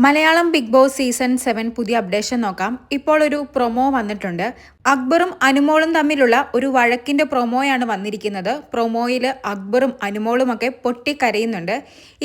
Malayalam big boss season 7 പുതിയ updation നോക്കാം. ഇപ്പോൾ ഒരു പ്രൊമോ വന്നിട്ടുണ്ട്. അക്ബറും അനുമോളും തമ്മിലുള്ള ഒരു വഴക്കിന്റെ പ്രൊമോയാണ് വന്നിരിക്കുന്നത്. പ്രൊമോയിൽ അക്ബറും അനുമോളും ഒക്കെ പൊട്ടിക്കരയുന്നുണ്ട്.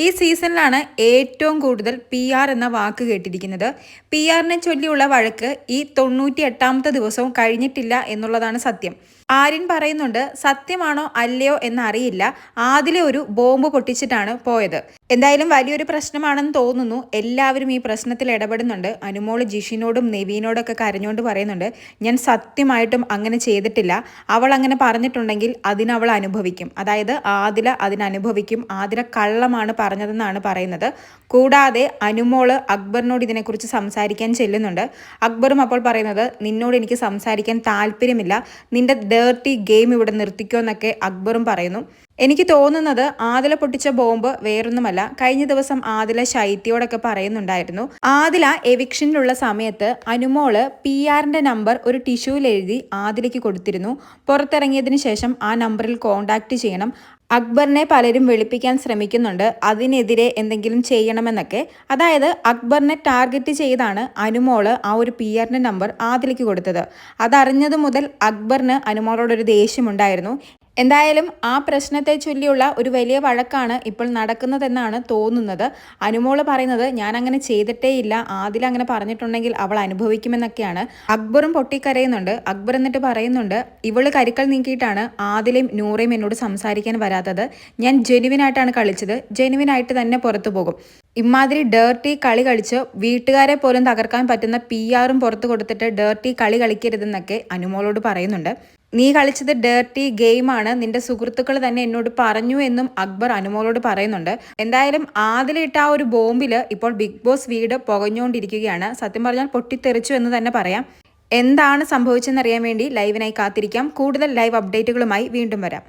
ഈ സീസണിലാണ് ഏറ്റവും കൂടുതൽ PR എന്ന വാക്ക് കേട്ടിരിക്കുന്നത്. PRനെ ചൊല്ലിയുള്ള വഴക്ക് ഈ 98ാമത്തെ ദിവസവും കഴിഞ്ഞിട്ടില്ല എന്നുള്ളതാണ് സത്യം. ആര്യൻ പറയുന്നുണ്ട്, സത്യമാണോ അല്ലയോ എന്നറിയില്ല, ആദിലെ ഒരു ബോംബ് പൊട്ടിച്ചിട്ടാണ് പോയത്. എന്തായാലും വലിയൊരു പ്രശ്നമാണെന്ന് തോന്നുന്നു. എല്ലാവരും ഈ പ്രശ്നത്തിൽ ഇടപെടുന്നുണ്ട്. അനുമോള് ജിഷിനോടും നെവീനോടൊക്കെ കരഞ്ഞുകൊണ്ട് പറയുന്നുണ്ട്, ഞാൻ സത്യമായിട്ടും അങ്ങനെ ചെയ്തിട്ടില്ല, അവൾ അങ്ങനെ പറഞ്ഞിട്ടുണ്ടെങ്കിൽ അതിനവൾ അനുഭവിക്കും, അതായത് ആദില അതിനനുഭവിക്കും, ആദില കള്ളമാണ് പറഞ്ഞതെന്നാണ് പറയുന്നത്. കൂടാതെ അനുമോള് അക്ബറിനോട് ഇതിനെക്കുറിച്ച് സംസാരിക്കാൻ ചെല്ലുന്നുണ്ട്. അക്ബറും അപ്പോൾ പറയുന്നത്, നിന്നോട് എനിക്ക് സംസാരിക്കാൻ താല്പര്യമില്ല, നിന്റെ ഡേർട്ടി ഗെയിം ഇവിടെ നിർത്തിക്കോ എന്നൊക്കെ അക്ബറും പറയുന്നു. എനിക്ക് തോന്നുന്നത് ആദില പൊട്ടിച്ച ബോംബ് വേറൊന്നുമല്ല. കഴിഞ്ഞ ദിവസം ആദില ശൈത്യോടൊക്കെ പറയുന്നുണ്ടായിരുന്നു, ആദില എവിക്ഷനിലുള്ള സമയത്ത് അനുമോള് PRന്റെ നമ്പർ ഒരു ടിഷ്യൂവിൽ എഴുതി ആദിലയ്ക്ക് കൊടുത്തിരുന്നു. പുറത്തിറങ്ങിയതിന് ശേഷം ആ നമ്പറിൽ കോണ്ടാക്ട് ചെയ്യണം, അക്ബറിനെ പലരും വെളുപ്പിക്കാൻ ശ്രമിക്കുന്നുണ്ട്, അതിനെതിരെ എന്തെങ്കിലും ചെയ്യണമെന്നൊക്കെ. അതായത് അക്ബറിനെ ടാർഗറ്റ് ചെയ്താണ് അനുമോള് ആ ഒരു PRന്റെ നമ്പർ ആദിലയ്ക്ക് കൊടുത്തത്. അതറിഞ്ഞതു മുതൽ അക്ബറിന് അനുമോളോടൊരു ദേഷ്യമുണ്ടായിരുന്നു. എന്തായാലും ആ പ്രശ്നത്തെ ചൊല്ലിയുള്ള ഒരു വലിയ വഴക്കാണ് ഇപ്പോൾ നടക്കുന്നതെന്നാണ് തോന്നുന്നത്. അനുമോള് പറയുന്നത്, ഞാൻ അങ്ങനെ ചെയ്തിട്ടേ ഇല്ല, ആദില അങ്ങനെ പറഞ്ഞിട്ടുണ്ടെങ്കിൽ അവൾ അനുഭവിക്കുമെന്നൊക്കെയാണ്. അക്ബറും പൊട്ടിക്കരയുന്നുണ്ട്. അക്ബർ എന്നിട്ട് പറയുന്നുണ്ട്, ഇവള് കരിക്കൽ നീക്കിയിട്ടാണ് ആദിലയും നൂറയും എന്നോട് സംസാരിക്കാൻ വരാത്തത്. ഞാൻ ജെനുവിനായിട്ടാണ് കളിച്ചത്, ജെനുവിനായിട്ട് തന്നെ പുറത്തു പോകും. ഇമാതിരി ഡേർട്ടി കളി കളിച്ച് വീട്ടുകാരെ പോലും തകർക്കാൻ പറ്റുന്ന PRും പുറത്തു കൊടുത്തിട്ട് ഡേർട്ടി കളി കളിക്കരുതെന്നൊക്കെ അനുമോളോട് പറയുന്നുണ്ട്. നീ കളിച്ചത് ഡേർട്ടി ഗെയിമാണ്, നിന്റെ സുഹൃത്തുക്കൾ തന്നെ എന്നോട് പറഞ്ഞു എന്നും അക്ബർ അനുമോളോട് പറയുന്നുണ്ട്. എന്തായാലും ആദിലിട്ട ആ ഒരു ബോംബിൽ ഇപ്പോൾ ബിഗ് ബോസ് വീട് പുകഞ്ഞുകൊണ്ടിരിക്കുകയാണ്. സത്യം പറഞ്ഞാൽ പൊട്ടിത്തെറിച്ചു എന്ന് തന്നെ പറയാം. എന്താണ് സംഭവിച്ചെന്നറിയാൻ വേണ്ടി ലൈവിനായി കാത്തിരിക്കാം. കൂടുതൽ ലൈവ് അപ്ഡേറ്റുകളുമായി വീണ്ടും വരാം.